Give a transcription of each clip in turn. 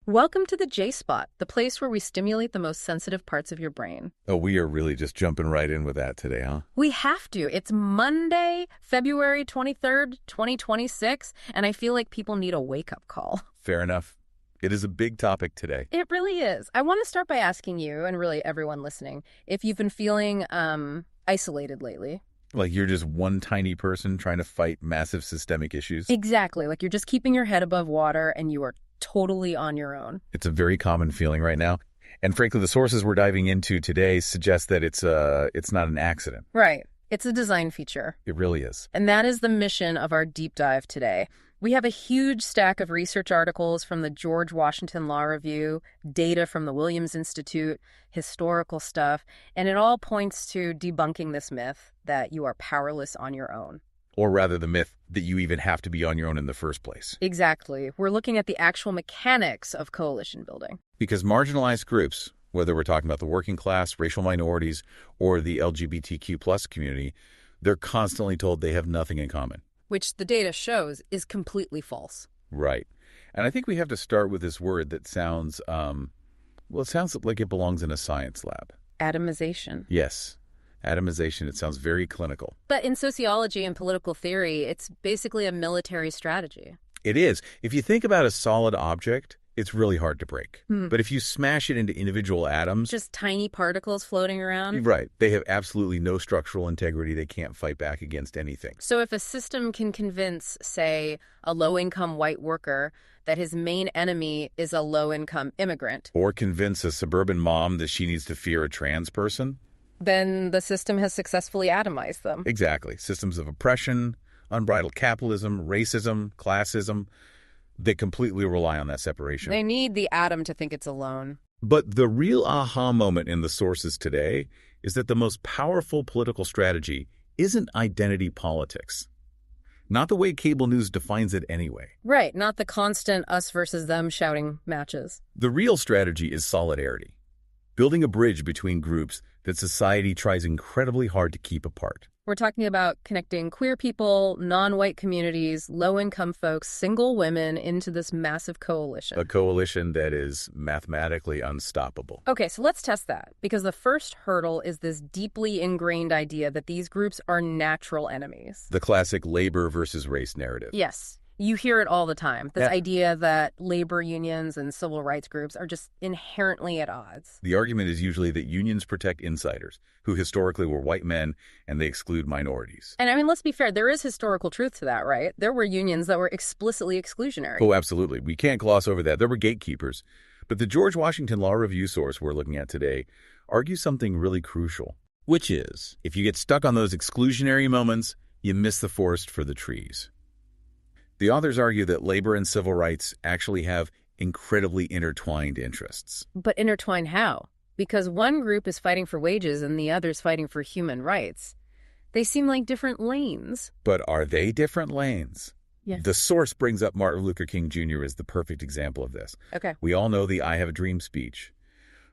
Welcome to the J Spot, the place where we stimulate the most sensitive parts of your brain. Oh, we are really just jumping right in with that today, huh? We have to. It's Monday, February 23rd, 2026, and I feel like people need a wake-up call. Fair enough. It is a big topic today. It really is. I want to start by asking you, and really everyone listening, if you've been feeling isolated lately. Like you're just one tiny person trying to fight massive systemic issues? Exactly. Like you're just keeping your head above water and you are totally on your own. It's a very common feeling right now. And frankly, the sources we're diving into today suggest that it's not an accident. Right. It's a design feature. It really is. And that is the mission of our deep dive today. We have a huge stack of research articles from the George Washington Law Review, data from the Williams Institute, historical stuff, and it all points to debunking this myth that you are powerless on your own. Or rather, the myth that you even have to be on your own in the first place. Exactly. We're looking at the actual mechanics of coalition building. Because marginalized groups, whether we're talking about the working class, racial minorities, or the LGBTQ+ community, they're constantly told they have nothing in common. Which the data shows is completely false. Right. And I think we have to start with this word that sounds, it sounds like it belongs in a science lab. Atomization. Yes. Atomization. It sounds very clinical. But in sociology and political theory, it's basically a military strategy. It is. If you think about a solid object, it's really hard to break. But if you smash it into individual atoms... Just tiny particles floating around? Right. They have absolutely no structural integrity. They can't fight back against anything. So if a system can convince, say, a low-income white worker that his main enemy is a low-income immigrant... Or convince a suburban mom that she needs to fear a trans person... then the system has successfully atomized them. Exactly. Systems of oppression, unbridled capitalism, racism, classism... They completely rely on that separation. They need the atom to think it's alone. But the real aha moment in the sources today is that the most powerful political strategy isn't identity politics. Not the way cable news defines it anyway. Right, not the constant us versus them shouting matches. The real strategy is solidarity, building a bridge between groups that society tries incredibly hard to keep apart. We're talking about connecting queer people, non-white communities, low-income folks, single women into this massive coalition. A coalition that is mathematically unstoppable. Okay, so let's test that, because the first hurdle is this deeply ingrained idea that these groups are natural enemies. The classic labor versus race narrative. Yes. You hear it all the time, this idea that labor unions and civil rights groups are just inherently at odds. The argument is usually that unions protect insiders, who historically were white men, and they exclude minorities. And I mean, let's be fair, there is historical truth to that, right? There were unions that were explicitly exclusionary. Oh, absolutely. We can't gloss over that. There were gatekeepers. But the George Washington Law Review source we're looking at today argues something really crucial, which is, if you get stuck on those exclusionary moments, you miss the forest for the trees. The authors argue that labor and civil rights actually have incredibly intertwined interests. But intertwined how? Because one group is fighting for wages and the other's fighting for human rights. They seem like different lanes. But are they different lanes? Yes. The source brings up Martin Luther King Jr. as the perfect example of this. Okay. We all know the I Have a Dream speech.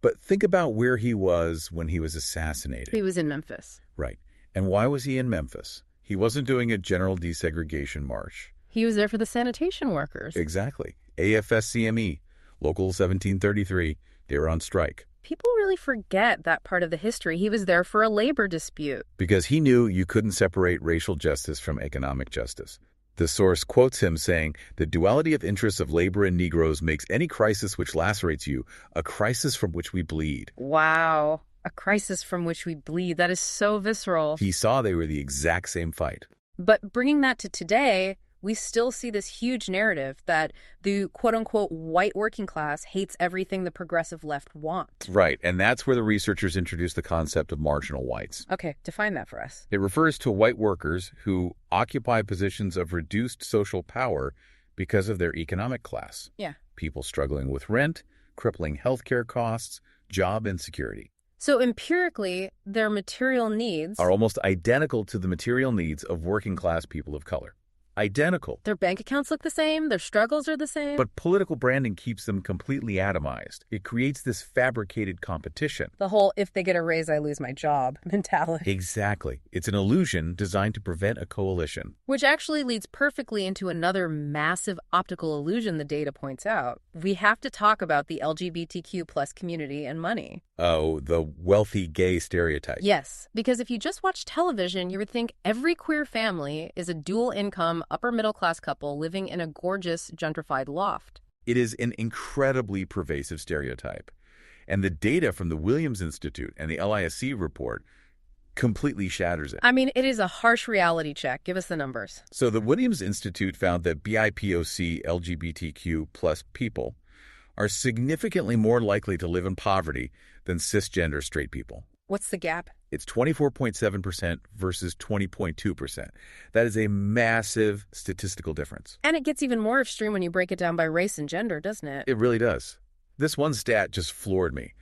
But think about where he was when he was assassinated. He was in Memphis. Right. And why was he in Memphis? He wasn't doing a general desegregation march. He was there for the sanitation workers. Exactly. AFSCME, Local 1733, they were on strike. People really forget that part of the history. He was there for a labor dispute. Because he knew you couldn't separate racial justice from economic justice. The source quotes him saying, "The duality of interests of labor and Negroes makes any crisis which lacerates you a crisis from which we bleed." Wow. A crisis from which we bleed. That is so visceral. He saw they were the exact same fight. But bringing that to today, we still see this huge narrative that the quote-unquote white working class hates everything the progressive left wants. Right, and that's where the researchers introduced the concept of marginal whites. Okay, define that for us. It refers to white workers who occupy positions of reduced social power because of their economic class. Yeah. People struggling with rent, crippling healthcare costs, job insecurity. So empirically, their material needs are almost identical to the material needs of working class people of color. Identical. Their bank accounts look the same, their struggles are the same. But political branding keeps them completely atomized. It creates this fabricated competition. The whole if they get a raise, I lose my job mentality. Exactly. It's an illusion designed to prevent a coalition. Which actually leads perfectly into another massive optical illusion the data points out. We have to talk about the LGBTQ plus community and money. Oh, the wealthy gay stereotype. Yes, because if you just watch television, you would think every queer family is a dual-income, upper-middle-class couple living in a gorgeous, gentrified loft. It is an incredibly pervasive stereotype. And the data from the Williams Institute and the LISC report completely shatters it. I mean, it is a harsh reality check. Give us the numbers. So the Williams Institute found that BIPOC LGBTQ plus people are significantly more likely to live in poverty than cisgender straight people. What's the gap? It's 24.7% versus 20.2%. That is a massive statistical difference. And it gets even more extreme when you break it down by race and gender, doesn't it? It really does. This one stat just floored me.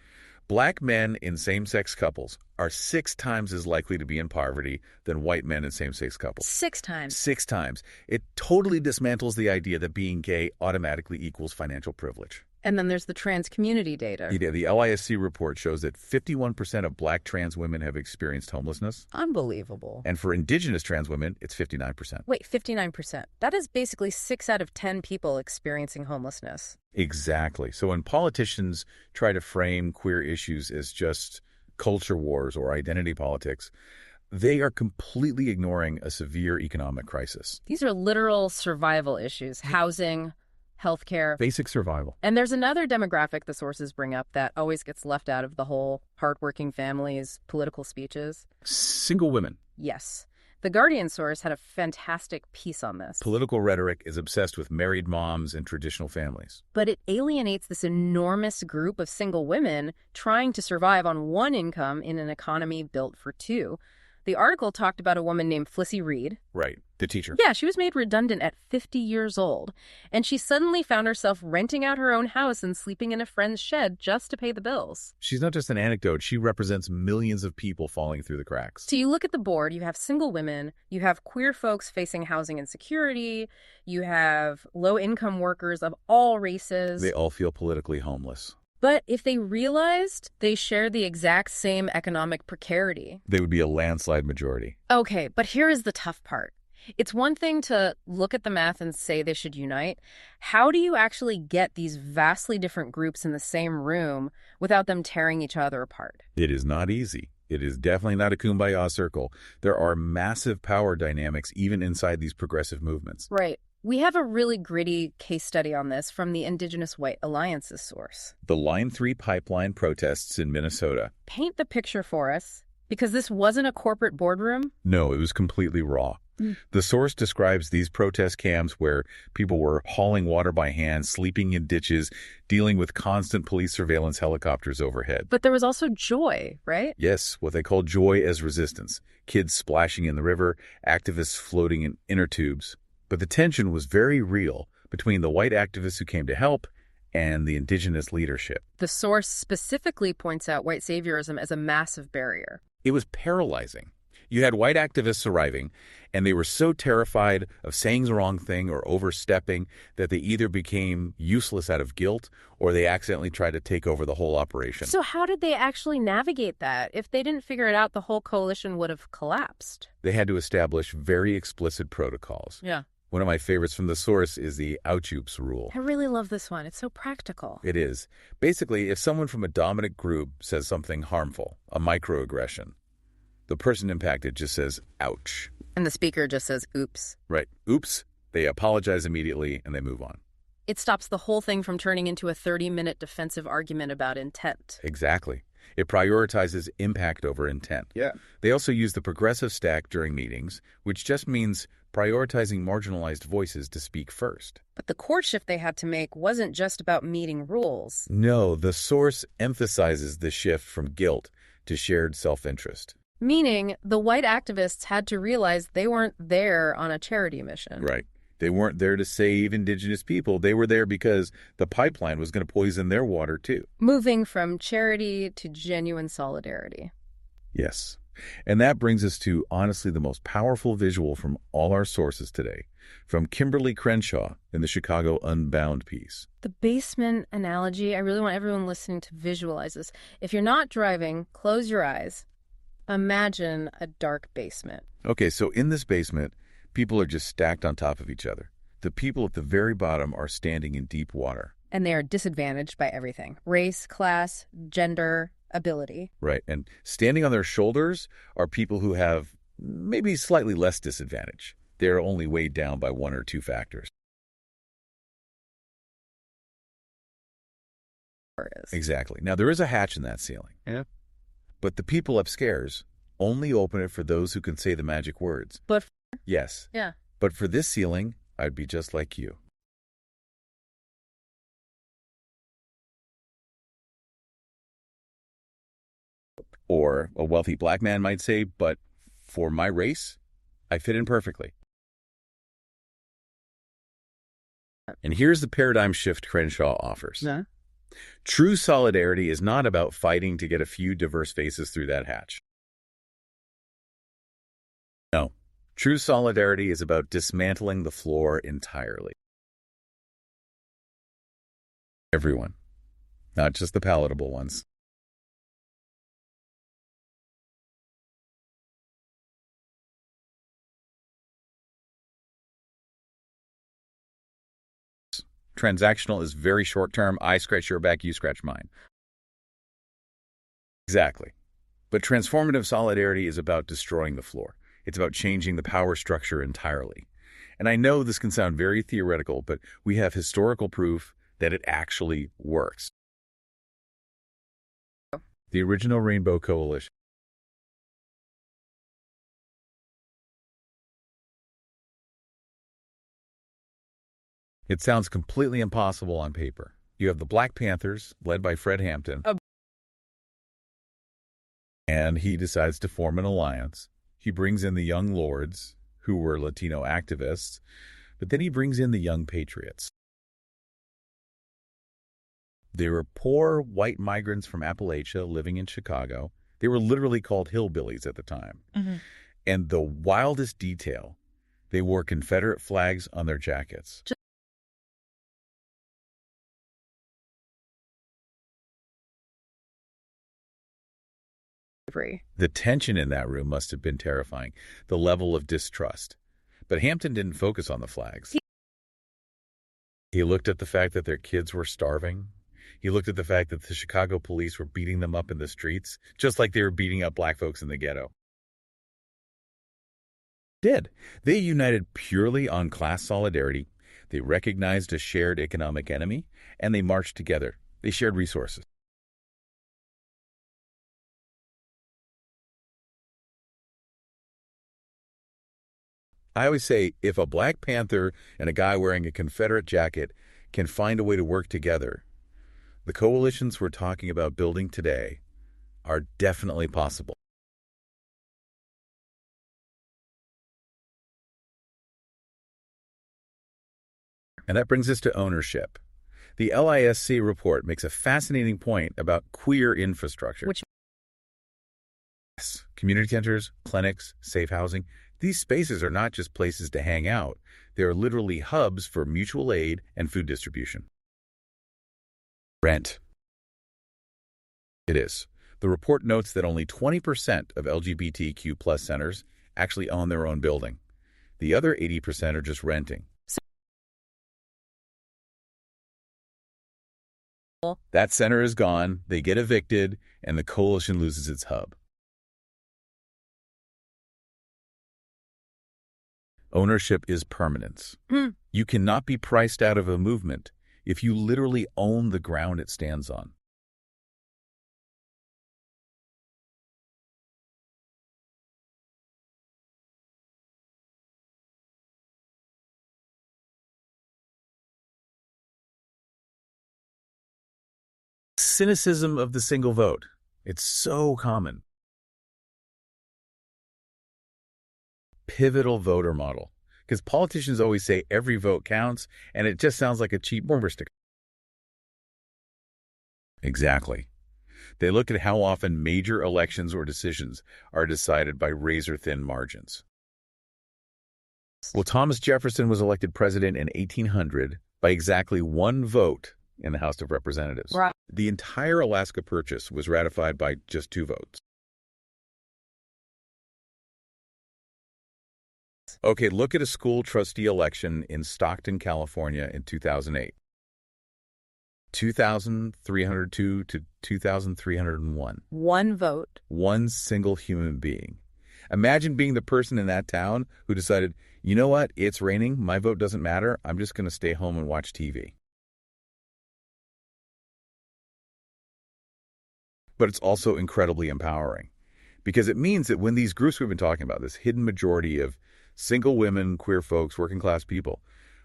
Black men in same-sex couples are 6 times as likely to be in poverty than white men in same-sex couples. 6 times. 6 times. It totally dismantles the idea that being gay automatically equals financial privilege. And then there's the trans community data. Yeah, the LISC report shows that 51% of black trans women have experienced homelessness. Unbelievable. And for indigenous trans women, it's 59%. Wait, 59%. That is basically 6 out of 10 people experiencing homelessness. Exactly. So when politicians try to frame queer issues as just culture wars or identity politics, they are completely ignoring a severe economic crisis. These are literal survival issues. Housing, healthcare. Basic survival. And there's another demographic the sources bring up that always gets left out of the whole hardworking families, political speeches. Single women. Yes. The Guardian source had a fantastic piece on this. Political rhetoric is obsessed with married moms and traditional families. But it alienates this enormous group of single women trying to survive on one income in an economy built for two. The article talked about a woman named Flissy Reed. Right, the teacher. Yeah, she was made redundant at 50 years old, and she suddenly found herself renting out her own house and sleeping in a friend's shed just to pay the bills. She's not just an anecdote. She represents millions of people falling through the cracks. So you look at the board, you have single women, you have queer folks facing housing insecurity, you have low-income workers of all races. They all feel politically homeless. But if they realized they share the exact same economic precarity, they would be a landslide majority. Okay, but here is the tough part. It's one thing to look at the math and say they should unite. How do you actually get these vastly different groups in the same room without them tearing each other apart? It is not easy. It is definitely not a kumbaya circle. There are massive power dynamics even inside these progressive movements. Right. We have a really gritty case study on this from the Indigenous White Alliance's source. The Line 3 pipeline protests in Minnesota. Paint the picture for us, because this wasn't a corporate boardroom. No, it was completely raw. The source describes these protest camps where people were hauling water by hand, sleeping in ditches, dealing with constant police surveillance helicopters overhead. But there was also joy, right? Yes, what they call joy as resistance. Kids splashing in the river, activists floating in inner tubes. But the tension was very real between the white activists who came to help and the indigenous leadership. The source specifically points out white saviorism as a massive barrier. It was paralyzing. You had white activists arriving, and they were so terrified of saying the wrong thing or overstepping that they either became useless out of guilt or they accidentally tried to take over the whole operation. So how did they actually navigate that? If they didn't figure it out, the whole coalition would have collapsed. They had to establish very explicit protocols. Yeah. One of my favorites from the source is the ouchoops rule. I really love this one. It's so practical. It is. Basically, if someone from a dominant group says something harmful, a microaggression, the person impacted just says, ouch. And the speaker just says, oops. Right. Oops. They apologize immediately and they move on. It stops the whole thing from turning into a 30-minute defensive argument about intent. Exactly. It prioritizes impact over intent. Yeah. They also use the progressive stack during meetings, which just means prioritizing marginalized voices to speak first. But the core shift they had to make wasn't just about meeting rules. No, the source emphasizes the shift from guilt to shared self-interest. Meaning, the white activists had to realize they weren't there on a charity mission. Right. They weren't there to save indigenous people. They were there because the pipeline was going to poison their water, too. Moving from charity to genuine solidarity. Yes. And that brings us to, honestly, the most powerful visual from all our sources today. from Kimberly Crenshaw in the Chicago Unbound piece. The basement analogy, I really want everyone listening to visualize this. If you're not driving, close your eyes. Imagine a dark basement. Okay, so in this basement, people are just stacked on top of each other. The people at the very bottom are standing in deep water. And they are disadvantaged by everything. Race, class, gender, ability. Right, and standing on their shoulders are people who have maybe slightly less disadvantage. They're only weighed down by one or two factors. Exactly. Now, there is a hatch in that ceiling. Yeah. But the people upstairs only open it for those who can say the magic words. But Yes. yeah. But for this ceiling, I'd be just like you. Or a wealthy black man might say, but for my race, I fit in perfectly. And here's the paradigm shift Crenshaw offers. Yeah. True solidarity is not about fighting to get a few diverse faces through that hatch. No. True solidarity is about dismantling the floor entirely. Everyone, not just the palatable ones. Transactional is very short-term. I scratch your back, you scratch mine. Exactly. But transformative solidarity is about destroying the floor. It's about changing the power structure entirely. And I know this can sound very theoretical, but we have historical proof that it actually works. The original Rainbow Coalition. It sounds completely impossible on paper. You have the Black Panthers, led by Fred Hampton, and he decides to form an alliance. He brings in the Young Lords, who were Latino activists, but then he brings in the Young Patriots. They were poor white migrants from Appalachia living in Chicago. They were literally called hillbillies at the time. Mm-hmm. And the wildest detail, they wore Confederate flags on their jackets. The tension in that room must have been terrifying, the level of distrust. But Hampton didn't focus on the flags. He looked at the fact that their kids were starving. He looked at the fact that the Chicago police were beating them up in the streets, just like they were beating up black folks in the ghetto. They united purely on class solidarity. They recognized a shared economic enemy, and they marched together. They shared resources. I always say, if a Black Panther and a guy wearing a Confederate jacket can find a way to work together, the coalitions we're talking about building today are definitely possible. And that brings us to ownership. The LISC report makes a fascinating point about queer infrastructure. Yes, community centers, clinics, safe housing. These spaces are not just places to hang out. They are literally hubs for mutual aid and food distribution. Rent. It is. The report notes that only 20% of LGBTQ+ centers actually own their own building. The other 80% are just renting. That center is gone, they get evicted, and the coalition loses its hub. Ownership is permanence. You cannot be priced out of a movement if you literally own the ground it stands on. Cynicism of the single vote. It's so common. Pivotal voter model. Because politicians always say every vote counts, and it just sounds like a cheap bumper sticker. Exactly. They look at how often major elections or decisions are decided by razor-thin margins. Well, Thomas Jefferson was elected president in 1800 by exactly one vote in the House of Representatives. Right. The entire Alaska Purchase was ratified by just 2 votes. Okay, look at a school trustee election in Stockton, California in 2008. 2,302 to 2,301. One vote. One single human being. Imagine being the person in that town who decided, you know what, it's raining, my vote doesn't matter, I'm just going to stay home and watch TV. But it's also incredibly empowering because it means that when these groups we've been talking about, this hidden majority of single women, queer folks, working class people,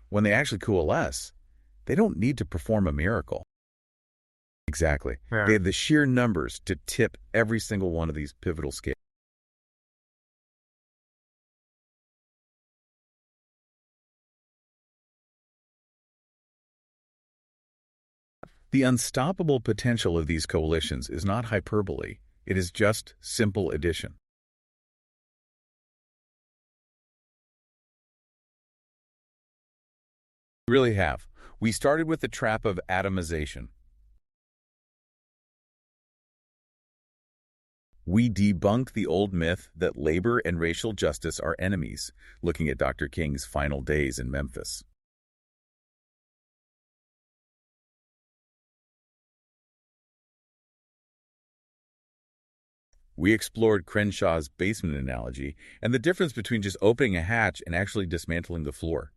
when they actually coalesce, they don't need to perform a miracle. Exactly. Yeah. They have the sheer numbers to tip every single one of these pivotal scales. The unstoppable potential of these coalitions is not hyperbole. It is just simple addition. We really have. We started with the trap of atomization. We debunked the old myth that labor and racial justice are enemies, looking at Dr. King's final days in Memphis. We explored Crenshaw's basement analogy and the difference between just opening a hatch and actually dismantling the floor.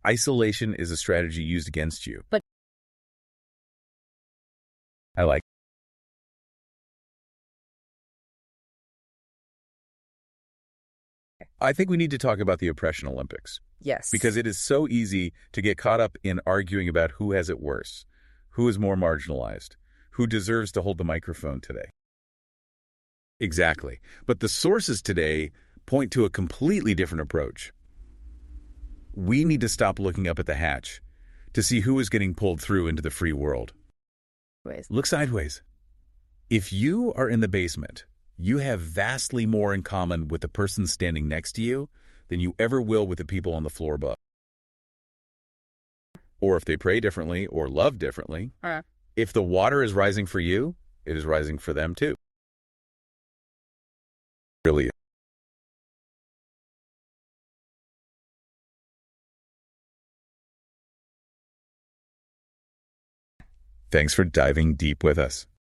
Isolation is a strategy used against you. But I like. I think we need to talk about the oppression Olympics. yes. Because it is so easy to get caught up in arguing about who has it worse, who is more marginalized, who deserves to hold the microphone today. Exactly. But the sources today point to a completely different approach. We need to stop looking up at the hatch to see who is getting pulled through into the free world. Look sideways. If you are in the basement, you have vastly more in common with the person standing next to you than you ever will with the people on the floor above. Or if they pray differently or love differently, if the water is rising for you, it is rising for them too. Really. Thanks for diving deep with us.